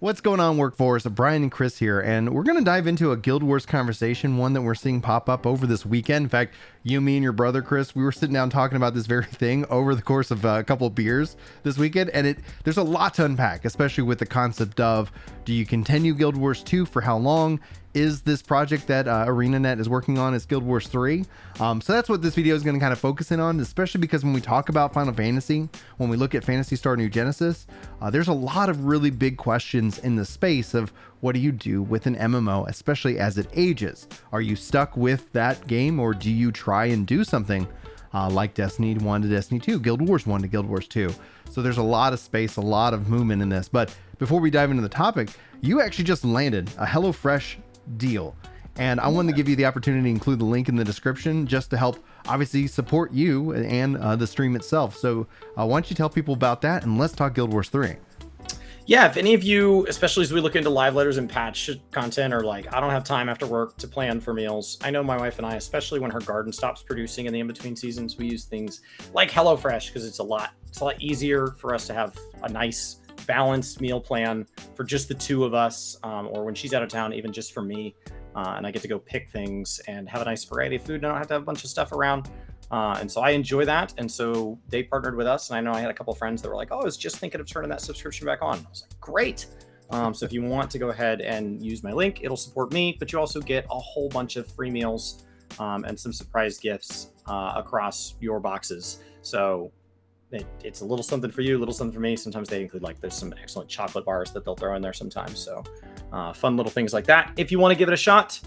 What's going on, workforce? Brian and Chris here, and we're going to dive into a Guild Wars conversation, one that we're seeing pop up over this weekend. In fact, you, me, and your brother, Chris, we were sitting down talking about this very thing over the course of a couple of beers this weekend, and there's a lot to unpack, especially with the concept of, do you continue Guild Wars 2 for how long? Is this project that ArenaNet is working on is Guild Wars 3? So that's what this video is going to kind of focus in on, especially because when we talk about Final Fantasy, when we look at Phantasy Star New Genesis, there's a lot of really big questions in the space of what do you do with an MMO, especially as it ages? Are you stuck with that game, or do you try and do something like Destiny 1 to Destiny 2, Guild Wars 1 to Guild Wars 2? So there's a lot of space, a lot of movement in this. But before we dive into the topic, you actually just landed a HelloFresh deal, and I wanted to give you the opportunity to include the link in the description just to help obviously support you and the stream itself. So why don't you tell people about that, and let's talk Guild Wars 3. Yeah, if any of you, especially as we look into live letters and patch content, are like, I don't have time after work to plan for meals. I know my wife and I, especially when her garden stops producing in the in-between seasons, we use things like HelloFresh because it's a lot easier for us to have a nice balanced meal plan for just the two of us, or when she's out of town, even just for me, and I get to go pick things and have a nice variety of food, and I don't have to have a bunch of stuff around, and so I enjoy that. And so they partnered with us, and I know I had a couple of friends that were like, oh, I was just thinking of turning that subscription back on. I was like, great. So if you want to go ahead and use my link, it'll support me, but you also get a whole bunch of free meals and some surprise gifts across your boxes. So it's a little something for you, a little something for me. Sometimes they include, like, there's some excellent chocolate bars that they'll throw in there sometimes. So fun little things like that. If you want to give it a shot,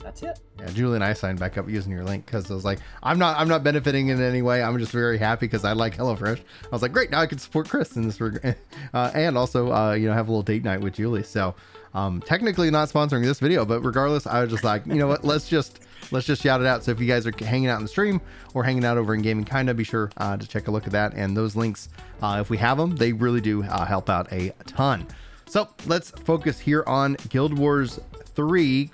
that's it. Yeah, Julie and I signed back up using your link because I was like, I'm not benefiting in any way. I'm just very happy because I like HelloFresh. I was like, great, now I can support Chris in this regard, and also have a little date night with Julie. So technically not sponsoring this video, but regardless, I was just like, you know what, let's just shout it out. So if you guys are hanging out in the stream or hanging out over in Gaming Kinda, be sure to check a look at that. And those links, if we have them, they really do help out a ton. So let's focus here on Guild Wars 3 ?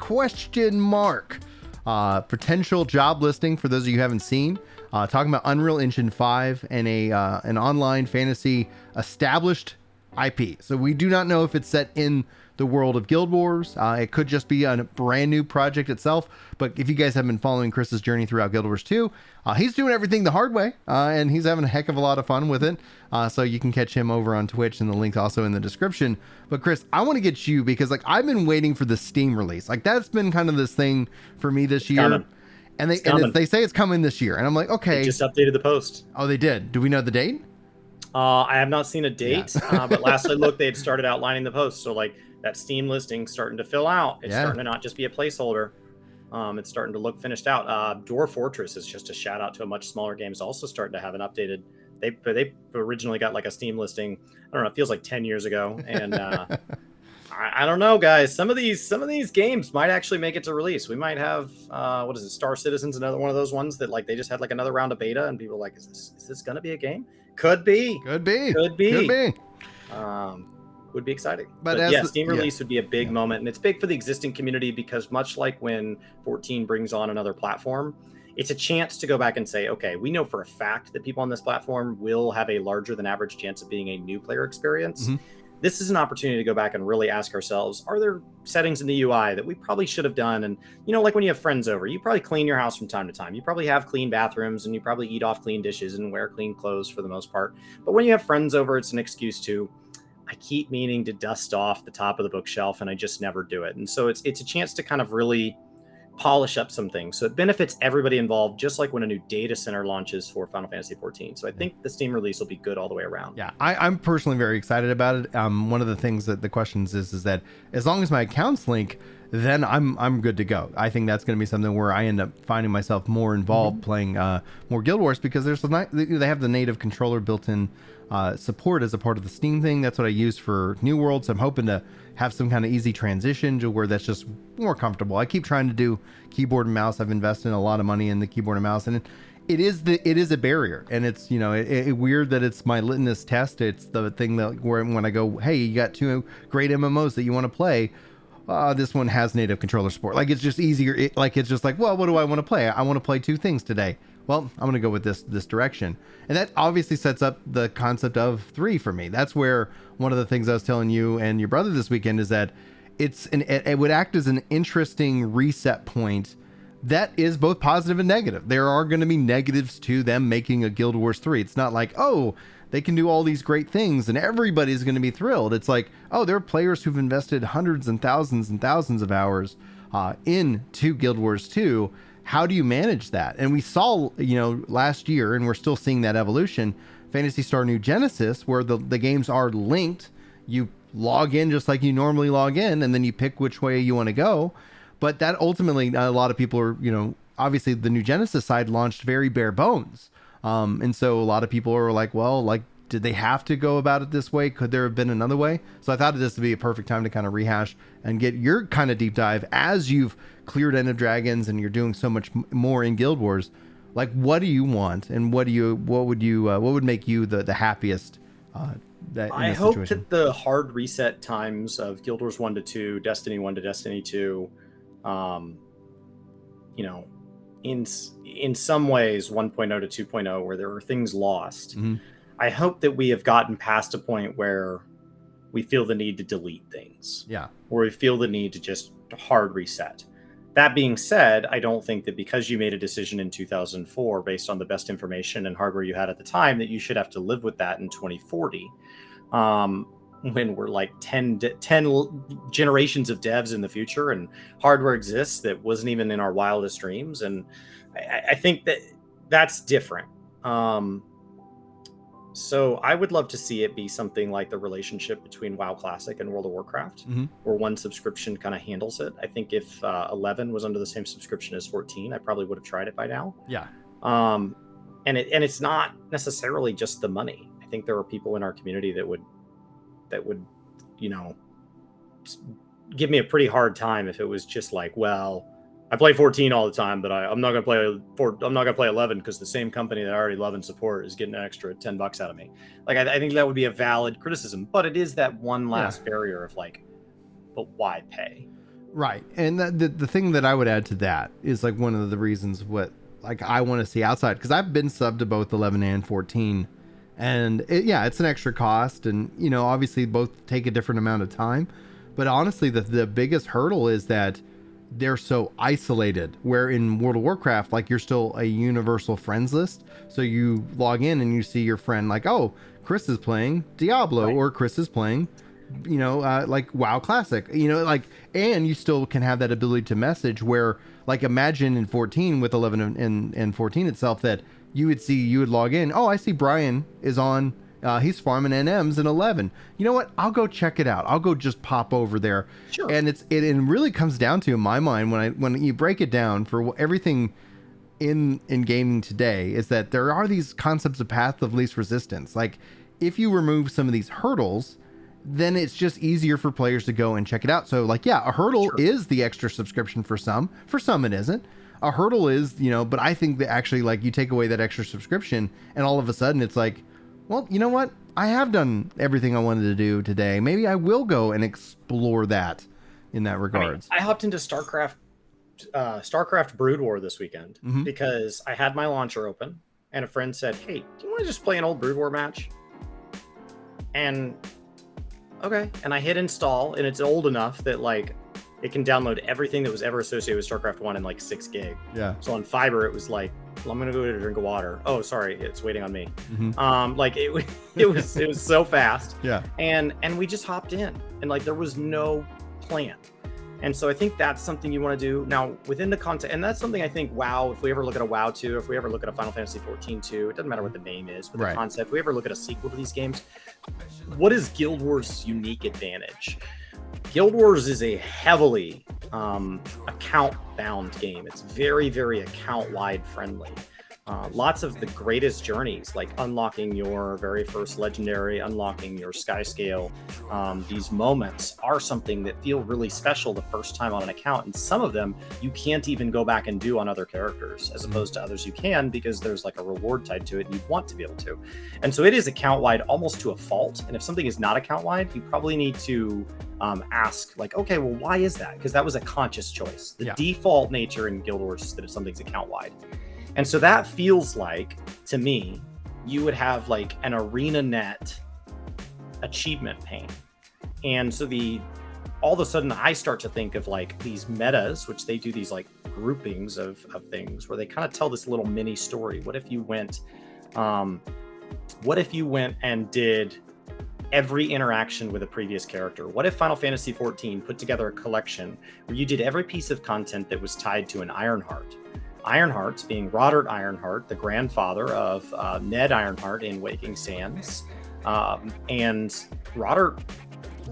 Potential job listing for those of you who haven't seen. Talking about Unreal Engine 5 and an online fantasy established IP. So we do not know if it's set in the world of Guild Wars. It could just be a brand new project itself. But if you guys have been following Chris's journey throughout Guild Wars 2, he's doing everything the hard way, and he's having a heck of a lot of fun with it. So you can catch him over on Twitch, and the link's also in the description. But Chris, I want to get you, because like I've been waiting for the Steam release. Like that's been kind of this thing for me this year. Coming. And they say it's coming this year, and I'm like, okay. They just updated the post. Oh, they did. Do we know the date? I have not seen a date, but last I looked, they had started outlining the post. So like that Steam listing starting to fill out. It's starting to not just be a placeholder. It's starting to look finished out. Dwarf Fortress is just a shout out to a much smaller game. It's also starting to have an updated. They originally got like a Steam listing. I don't know. It feels like 10 years ago, and I don't know, guys. Some of these games might actually make it to release. We might have what is it? Star Citizen's another one of those ones that like they just had like another round of beta, and people are like, is this gonna be a game? Could be. Would be exciting. But yeah, Steam release would be a big moment, and it's big for the existing community because much like when 14 brings on another platform, it's a chance to go back and say, okay, we know for a fact that people on this platform will have a larger than average chance of being a new player experience. Mm-hmm. This is an opportunity to go back and really ask ourselves, are there settings in the UI that we probably should have done? And, like when you have friends over, you probably clean your house from time to time. You probably have clean bathrooms, and you probably eat off clean dishes and wear clean clothes for the most part. But when you have friends over, it's an excuse to, I keep meaning to dust off the top of the bookshelf and I just never do it. And so it's a chance to kind of really polish up some things. So it benefits everybody involved, just like when a new data center launches for Final Fantasy 14. So I think the Steam release will be good all the way around. Yeah, I'm personally very excited about it. One of the things that the questions is that as long as my account's link, then I'm good to go. I think that's going to be something where I end up finding myself more involved playing more Guild Wars, because they have the native controller built in support as a part of the Steam thing. That's what I use for New World. So I'm hoping to have some kind of easy transition to where that's just more comfortable. I keep trying to do keyboard and mouse. I've invested a lot of money in the keyboard and mouse, and it is a barrier, and it's weird that it's my litmus test. It's the thing that when I go, hey, you got two great MMOs that you want to play. This one has native controller support. Like it's just easier. It's just like, well, what do I want to play? I want to play two things today. well, I'm going to go with this direction. And that obviously sets up the concept of 3 for me. That's where one of the things I was telling you and your brother this weekend is that it would act as an interesting reset point that is both positive and negative. There are going to be negatives to them making a Guild Wars 3. It's not like, oh, they can do all these great things and everybody's going to be thrilled. It's like, oh, there are players who've invested hundreds and thousands of hours into Guild Wars 2. How do you manage that? And we saw, last year, and we're still seeing that evolution, Phantasy Star New Genesis, where the games are linked. You log in just like you normally log in, and then you pick which way you want to go. But that ultimately, a lot of people are, obviously the New Genesis side launched very bare bones. And so a lot of people are like, well, like, did they have to go about it this way? Could there have been another way? So I thought this would be a perfect time to kind of rehash and get your kind of deep dive as you've cleared End of Dragons and you're doing so much more in Guild Wars. Like, what do you want, and what would make you the happiest? I hope that the hard reset times of Guild Wars 1 to 2, Destiny 1 to Destiny 2, in some ways 1.0 to 2.0 where there were things lost. Mm-hmm. I hope that we have gotten past a point where we feel the need to delete things. Yeah. Or we feel the need to just hard reset. That being said, I don't think that because you made a decision in 2004 based on the best information and hardware you had at the time that you should have to live with that in 2040. When we're like 10 generations of devs in the future and hardware exists that wasn't even in our wildest dreams. And I think that's different. So I would love to see it be something like the relationship between WoW Classic and World of Warcraft, mm-hmm. where one subscription kind of handles it. I think if 11 was under the same subscription as 14, I probably would have tried it by now. Yeah. And it's not necessarily just the money. I think there are people in our community that would give me a pretty hard time if it was just like, well, I play 14 all the time, but I'm not gonna play 11 because the same company that I already love and support is getting an extra $10 out of me. Like, I think that would be a valid criticism, but it is that one last barrier of like, but why pay? Right. And the thing that I would add to that is like one of the reasons I want to see outside, because I've been subbed to both 11 and 14. And it's an extra cost, and obviously both take a different amount of time. But honestly, the biggest hurdle is that they're so isolated. Where in World of Warcraft, like, you're still a universal friends list. So you log in and you see your friend like, oh, Chris is playing Diablo, right, or Chris is playing, like WoW Classic, and you still can have that ability to message. Where, like, imagine in 14 with 11 and 14 itself that you would log in. Oh, I see Brian is on. He's farming NMs in 11. You know what? I'll go check it out. I'll go just pop over there. Sure. And it really comes down to, in my mind, when you break it down for everything in gaming today, is that there are these concepts of path of least resistance. Like, if you remove some of these hurdles, then it's just easier for players to go and check it out. So, like, a hurdle is the extra subscription for some. For some, it isn't. A hurdle is, but I think that actually, like, you take away that extra subscription and all of a sudden it's like, well, you know what? I have done everything I wanted to do today. Maybe I will go and explore that in that regards. I hopped into StarCraft Brood War this weekend, mm-hmm, because I had my launcher open and a friend said, hey, do you want to just play an old Brood War match? And okay. And I hit install, and it's old enough that, like, it can download everything that was ever associated with StarCraft 1 in like 6 gig. Yeah. So on fiber, it was like, well, I'm gonna go get a drink of water. Oh, sorry, it's waiting on me. Mm-hmm. Like it was so fast. Yeah. And we just hopped in, and like there was no plan. And so I think that's something you want to do now within the content, and that's something I think WoW. If we ever look at a WoW 2, if we ever look at a Final Fantasy 14 2, it doesn't matter what the name is, but the concept. If we ever look at a sequel to these games, what is Guild Wars' unique advantage? Guild Wars is a heavily account-bound game. It's very, very account-wide friendly. Lots of the greatest journeys, like unlocking your very first legendary, unlocking your sky scale, these moments are something that feel really special the first time on an account. And some of them you can't even go back and do on other characters, as opposed to others you can, because there's like a reward tied to it and you want to be able to. And so it is account-wide almost to a fault. And if something is not account-wide, you probably need to ask, like, okay, well, why is that? Because that was a conscious choice. The default nature in Guild Wars is that if something's account-wide. And so that feels like, to me, you would have like an ArenaNet achievement pane. And so all of a sudden I start to think of like these metas, which they do these like groupings of things where they kind of tell this little mini story. What if you went and did every interaction with a previous character? What if Final Fantasy XIV put together a collection where you did every piece of content that was tied to an Ironheart? Ironhearts being Roddart Ironheart, the grandfather of Ned Ironheart in Waking Sands. And Roddart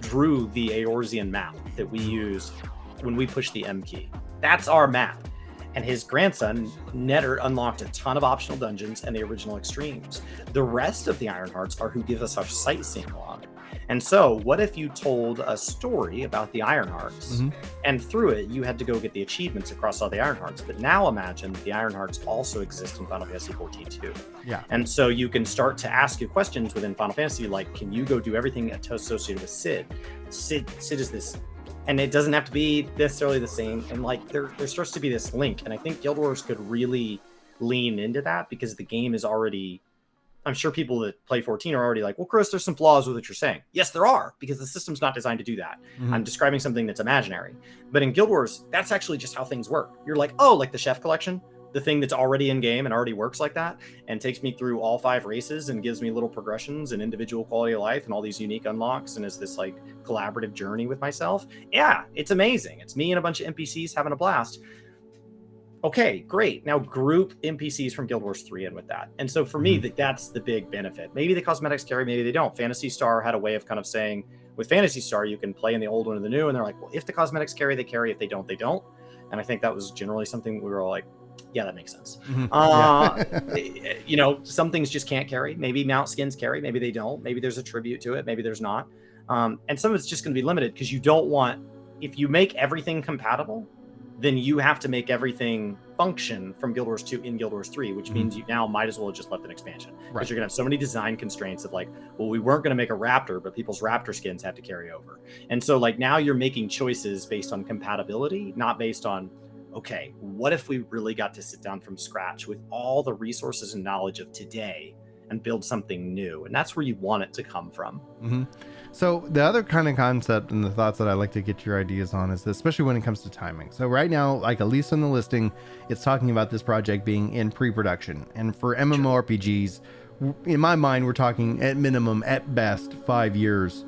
drew the Eorzean map that we used when we pushed the M key. That's our map. And his grandson, Neddard, unlocked a ton of optional dungeons and the original extremes. The rest of the Ironhearts are who give us our sightseeing log. And so, what if you told a story about the Ironhearts, and through it, you had to go get the achievements across all the Ironhearts? But now imagine the Ironhearts also exist in Final Fantasy XIV too. Yeah. And so you can start to ask you questions within Final Fantasy, like, can you go do everything associated with Cid? Cid is this, and it doesn't have to be necessarily the same. And like, there starts to be this link. And I think Guild Wars could really lean into that because the game is already, I'm sure people that play 14 are already like, well, Chris, there's some flaws with what you're saying. Yes, there are, because the system's not designed to do that. I'm describing something that's imaginary. But in Guild Wars, that's actually just how things work. You're like, oh, like the Chef Collection, the thing that's already in game and already works like that and takes me through all 5 races and gives me little progressions and individual quality of life and all these unique unlocks and is this like collaborative journey with myself. Yeah, it's amazing. It's me and a bunch of NPCs having a blast. Okay, great. Now group NPCs from Guild Wars 3 in with that. And so for me, that's the big benefit. Maybe the cosmetics carry, maybe they don't. Phantasy Star had a way of kind of saying, with Phantasy Star, you can play in the old one and the new. And they're like, well, if the cosmetics carry, they carry. If they don't, they don't. And I think that was generally something we were all like, yeah, that makes sense. You know, some things just can't carry. Maybe mount skins carry. Maybe they don't. Maybe there's a tribute to it. Maybe there's not. And some of it's just going to be limited because you don't want, if you make everything compatible, then you have to make everything function from Guild Wars 2 in Guild Wars 3, which means you now might as well have just left an expansion. Because you're going to have so many design constraints of like, well, we weren't going to make a raptor, but people's raptor skins have to carry over. And so like now you're making choices based on compatibility, not based on, okay, what if we really got to sit down from scratch with all the resources and knowledge of today and build something new? And that's where you want it to come from. So the other kind of concept and the thoughts that I like to get your ideas on is this, especially when it comes to timing. So right now, like at least on the listing, it's talking about this project being in pre-production. And for MMORPGs, in my mind, we're talking at minimum, at best, 5 years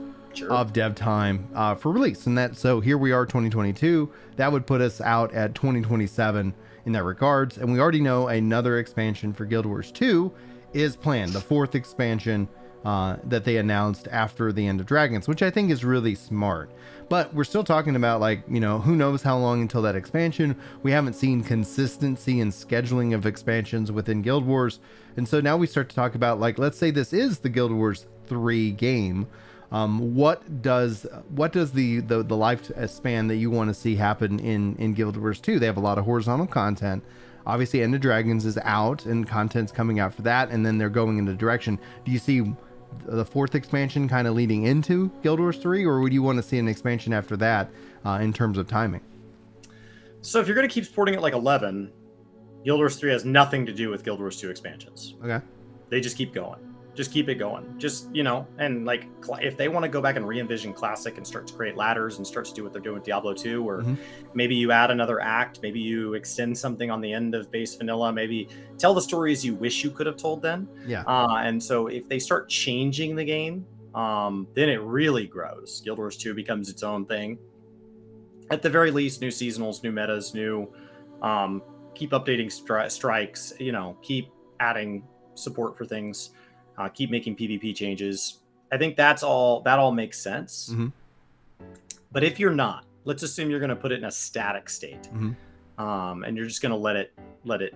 of dev time for release. And that, so here we are, 2022. That would put us out at 2027 in that regards. And we already know another expansion for Guild Wars 2 is planned, the 4th expansion that they announced after the end of Dragons, which I think is really smart. But we're still talking about, like, you know, who knows how long until that expansion. We haven't seen consistency in scheduling of expansions within Guild Wars. And so now we start to talk about, like, let's say this is the Guild Wars 3 game. What does the lifespan that you want to see happen in Guild Wars 2? They have a lot of horizontal content. Obviously, End of Dragons is out and content's coming out for that, and then they're going in the direction. Do you see the 4th expansion kind of leading into Guild Wars 3, or would you want to see an expansion after that in terms of timing? So if you're going to keep supporting it like 11, Guild Wars 3 has nothing to do with Guild Wars 2 expansions. Okay. They just keep going. Just keep it going. Just, you know, and like if they want to go back and re-envision Classic and start to create ladders and start to do what they're doing with Diablo 2, or maybe you add another act, maybe you extend something on the end of base vanilla, maybe tell the stories you wish you could have told then. Yeah. And so if they start changing the game, then it really grows. Guild Wars 2 becomes its own thing. At the very least, new seasonals, new metas, new keep updating strikes, you know, keep adding support for things. Keep making PvP changes. I think that all makes sense. But if you're not, let's assume you're going to put it in a static state, and you're just going to let it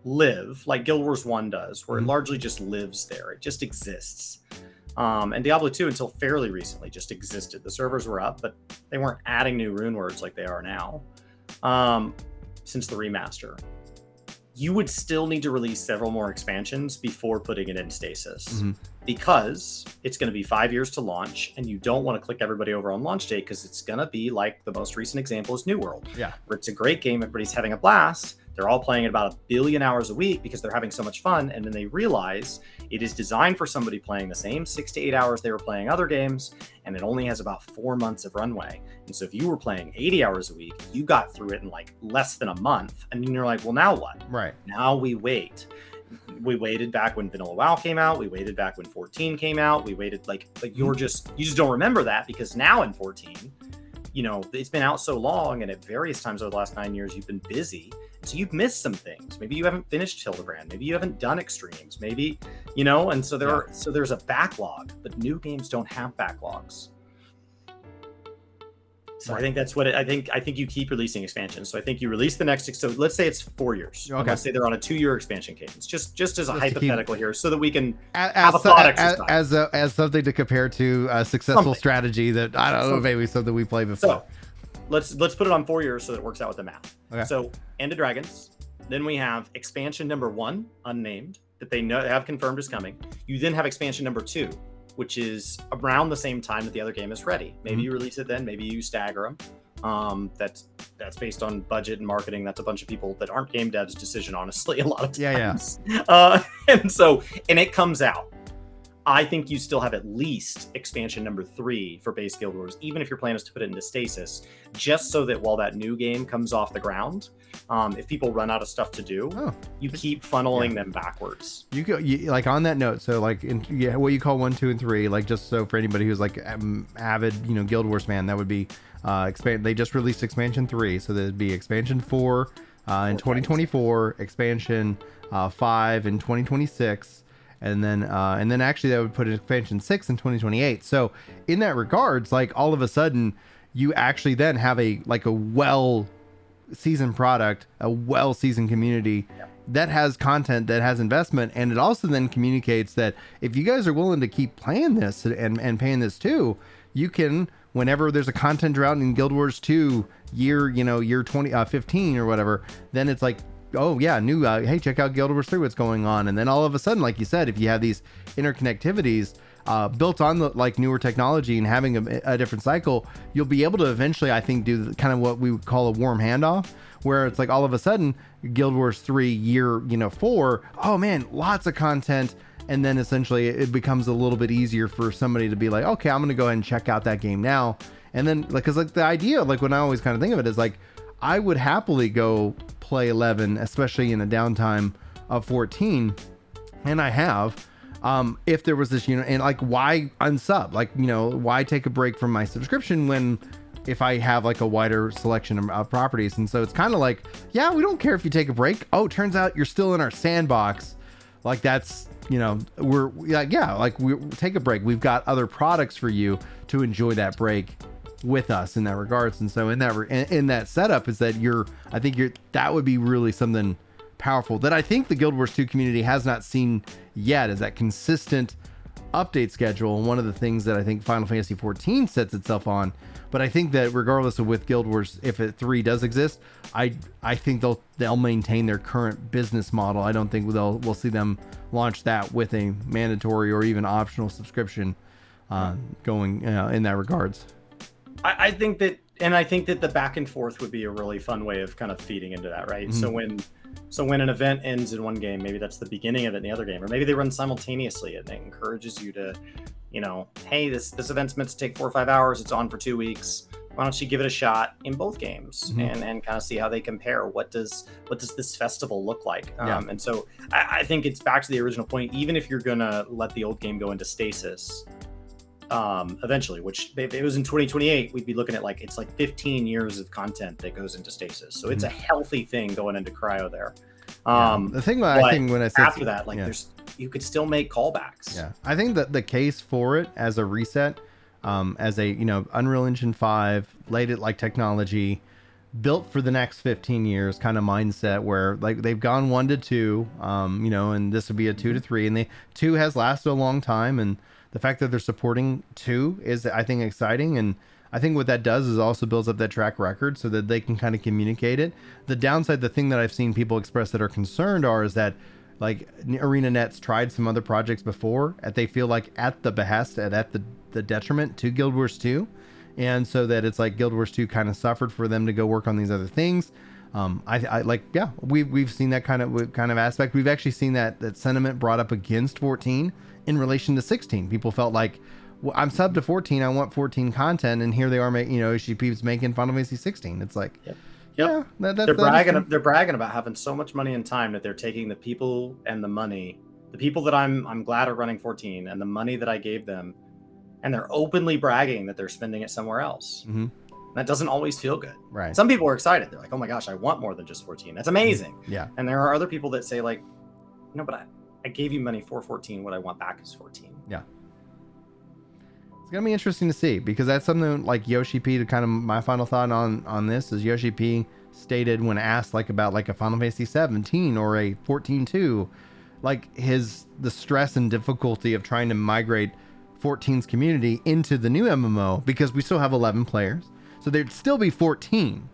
live like Guild Wars 1 does, where it largely just lives there. It just exists. And Diablo 2, until fairly recently, just existed. The servers were up, but they weren't adding new rune words like they are now since the remaster. You would still need to release several more expansions before putting it in stasis, because it's going to be 5 years to launch, and you don't want to click everybody over on launch date, because it's going to be like the most recent example is New World, where it's a great game, everybody's having a blast. They're all playing at about 1 billion hours a week because they're having so much fun. And then they realize it is designed for somebody playing the same 6 to 8 hours they were playing other games, and it only has about 4 months of runway. And so if you were playing 80 hours a week, you got through it in like less than a month. And then you're like, well, now what? Right. Now we wait. We waited back when Vanilla WoW came out. We waited back when 14 came out. We waited like you just don't remember that because now in 14, you know, it's been out so long, and at various times over the last 9 years, you've been busy. So you've missed some things. Maybe you haven't finished Hildebrand. Maybe you haven't done extremes. Maybe, you know, and so there's a backlog, but new games don't have backlogs. So I think that's what I think you keep releasing expansions. So I think you release the next. So let's say it's 4 years. Okay. Let's say they're on a 2-year expansion cadence. Just as a hypothetical here, so that we can as a thought exercise. as something to compare to a successful strategy that I don't know, maybe something we played before. So let's put it on 4 years so that it works out with the math. Okay. So End of Dragons. Then we have expansion number 1, unnamed, that they have confirmed is coming. You then have expansion number 2, which is around the same time that the other game is ready. Maybe you release it then, maybe you stagger them. That's based on budget and marketing. That's a bunch of people that aren't game devs' decision, honestly, a lot of times. Yeah. And it comes out. I think you still have at least expansion number 3 for base Guild Wars, even if your plan is to put it into stasis, just so that while that new game comes off the ground, if people run out of stuff to do, you keep funneling them backwards. You go like on that note. So like what you call 1, 2, and 3, like just so for anybody who's like avid, you know, Guild Wars fan, that would be they just released expansion 3, so there'd be expansion 4 in 2024, expansion 5 in 2026. And then actually that would put expansion 6 in 2028. So in that regards, like all of a sudden you actually then have a well-seasoned product, a well-seasoned community that has content, that has investment. And it also then communicates that if you guys are willing to keep playing this and paying this too, you can, whenever there's a content drought in Guild Wars 2 year 2015 or whatever, then it's like, oh yeah, new hey, check out Guild Wars 3, what's going on. And then all of a sudden, like you said, if you have these interconnectivities built on the like newer technology and having a different cycle, you'll be able to eventually, I think, do kind of what we would call a warm handoff, where it's like all of a sudden Guild Wars 3 year 4, oh man, lots of content. And then essentially it becomes a little bit easier for somebody to be like, okay, I'm going to go ahead and check out that game now. And then like, cause like the idea, like when I always kind of think of it is like, I would happily go play 11, especially in a downtime of 14, and I have, if there was this, and like, why unsub? Like, why take a break from my subscription when, if I have like a wider selection of properties? And so it's kind of like, yeah, we don't care if you take a break. Oh, turns out you're still in our sandbox. Like that's, we're like, yeah, like we take a break. We've got other products for you to enjoy that break with us in that regards. And so in that setup is that that would be really something powerful that I think the Guild Wars 2 community has not seen yet, is that consistent update schedule. And one of the things that I think Final Fantasy 14 sets itself on, but I think that regardless of with Guild Wars, if 3 does exist, I think they'll maintain their current business model. I don't think we'll see them launch that with a mandatory or even optional subscription going in that regards. I think that the back and forth would be a really fun way of kind of feeding into that, right? Mm-hmm. So when an event ends in one game, maybe that's the beginning of it in the other game, or maybe they run simultaneously, and it encourages you to, hey, this event's meant to take 4 or 5 hours. It's on for 2 weeks. Why don't you give it a shot in both games and kind of see how they compare? What does this festival look like? And so I think it's back to the original point. Even if you're gonna let the old game go into stasis, eventually, which if it was in 2028, we'd be looking at it's 15 years of content that goes into stasis. So it's a healthy thing going into cryo there. The thing that I think when I say after that, you could still make callbacks. Yeah, I think that the case for it as a reset, as a Unreal Engine 5, laid it like technology, built for the next 15 years kind of mindset, where like they've gone 1 to 2, and this would be a 2 to 3, and the 2 has lasted a long time, and the fact that they're supporting 2 is, I think, exciting. And I think what that does is also builds up that track record so that they can kind of communicate it. The downside, the thing that I've seen people express that are concerned is that like ArenaNet's tried some other projects before, they feel like at the behest and at the detriment to Guild Wars 2. And so that it's like Guild Wars 2 kind of suffered for them to go work on these other things. I like, yeah, we've seen that kind of aspect. We've actually seen that sentiment brought up against 14 in relation to 16. People felt like, well, I'm sub to 14, I want 14 content, and here they are making, OGP's making Final Fantasy 16. It's like, yeah, they're bragging about having so much money and time that they're taking the people and the money, the people that I'm glad are running 14, and the money that I gave them, and they're openly bragging that they're spending it somewhere else. Mm-hmm. That doesn't always feel good. Right. Some people are excited. They're like, oh my gosh, I want more than just 14. That's amazing. Yeah. And there are other people that say like, no, but I gave you money for 14. What I want back is 14. Yeah. It's going to be interesting to see, because that's something like Yoshi P, to kind of my final thought on this is Yoshi P stated when asked like about like a Final Fantasy 17 or a 14-2, like the stress and difficulty of trying to migrate 14's community into the new MMO, because we still have 11 players. So there'd still be 14.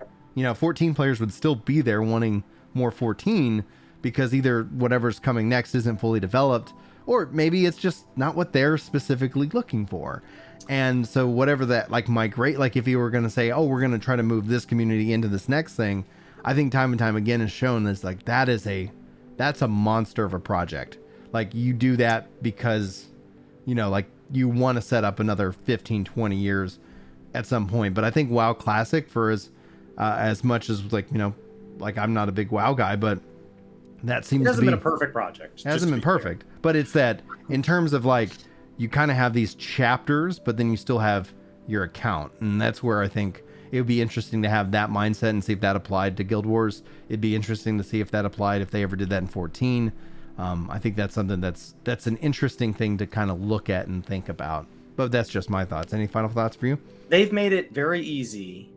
14 players would still be there wanting more 14, because either whatever's coming next isn't fully developed, or maybe it's just not what they're specifically looking for. And so whatever that like migrate, like if you were going to say, oh, we're going to try to move this community into this next thing, I think time and time again has shown this, like that's a monster of a project. Like you do that because, like you want to set up another 15, 20 years at some point. But I think WoW Classic, for as much as like, like I'm not a big WoW guy, but that seems to be... It hasn't been a perfect project. It hasn't been perfect. But it's that in terms of like, you kind of have these chapters, but then you still have your account. And that's where I think it would be interesting to have that mindset and see if that applied to Guild Wars. It'd be interesting to see if that applied, if they ever did that in 14. I think that's something that's an interesting thing to kind of look at and think about. But that's just my thoughts. Any final thoughts for you? They've made it very easy.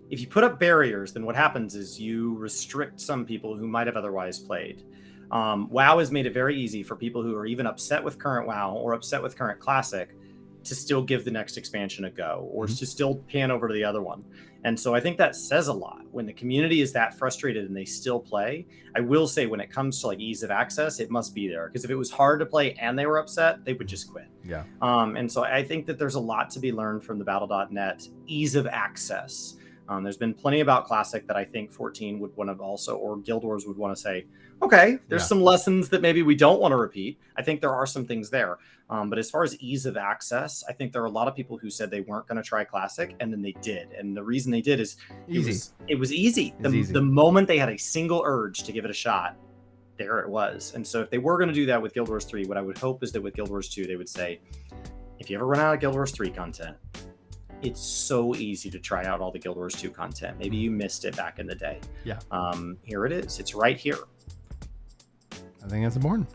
If you put up barriers, then what happens is you restrict some people who might have otherwise played. WoW has made it very easy for people who are even upset with current WoW or upset with current Classic to still give the next expansion a go, or to still pan over to the other one. And so I think that says a lot. When the community is that frustrated and they still play, I will say when it comes to like ease of access, it must be there. Because if it was hard to play and they were upset, they would just quit. Yeah. And so I think that there's a lot to be learned from the Battle.net ease of access. There's been plenty about Classic that I think 14 would want to also, or Guild Wars would want to say, okay, there's some lessons that maybe we don't want to repeat. I think there are some things there. But as far as ease of access, I think there are a lot of people who said they weren't going to try Classic, and then they did. And the reason they did is it was easy. The moment they had a single urge to give it a shot, there it was. And so if they were going to do that with Guild Wars 3, what I would hope is that with Guild Wars 2, they would say, if you ever run out of Guild Wars 3 content, it's so easy to try out all the Guild Wars 2 content. Maybe you missed it back in the day. Yeah. Here it is. It's right here. I think that's important.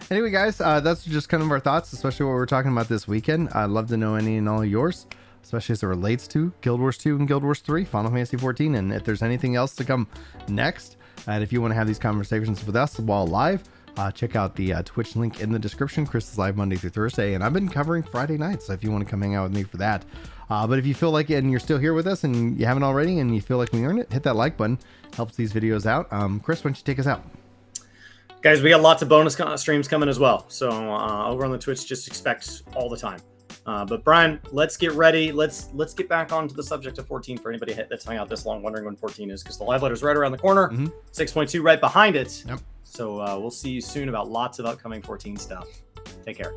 Anyway, guys, that's just kind of our thoughts, especially what we're talking about this weekend. I'd love to know any and all yours, especially as it relates to Guild Wars 2 and Guild Wars 3, Final Fantasy 14, and if there's anything else to come next. And if you want to have these conversations with us while live, check out the Twitch link in the description. Chris is live Monday through Thursday, and I've been covering Friday nights, so if you want to come hang out with me for that. But if you feel like it and you're still here with us and you haven't already and you feel like we earned it, hit that like button. Helps these videos out. Chris, why don't you take us out? Guys, we got lots of bonus streams coming as well. So over on the Twitch, just expect all the time. But Brian, let's get ready. Let's get back onto the subject of 14 for anybody that's hung out this long wondering when 14 is, because the live letter's right around the corner. 6.2 right behind it. Yep. So we'll see you soon about lots of upcoming 14 stuff. Take care.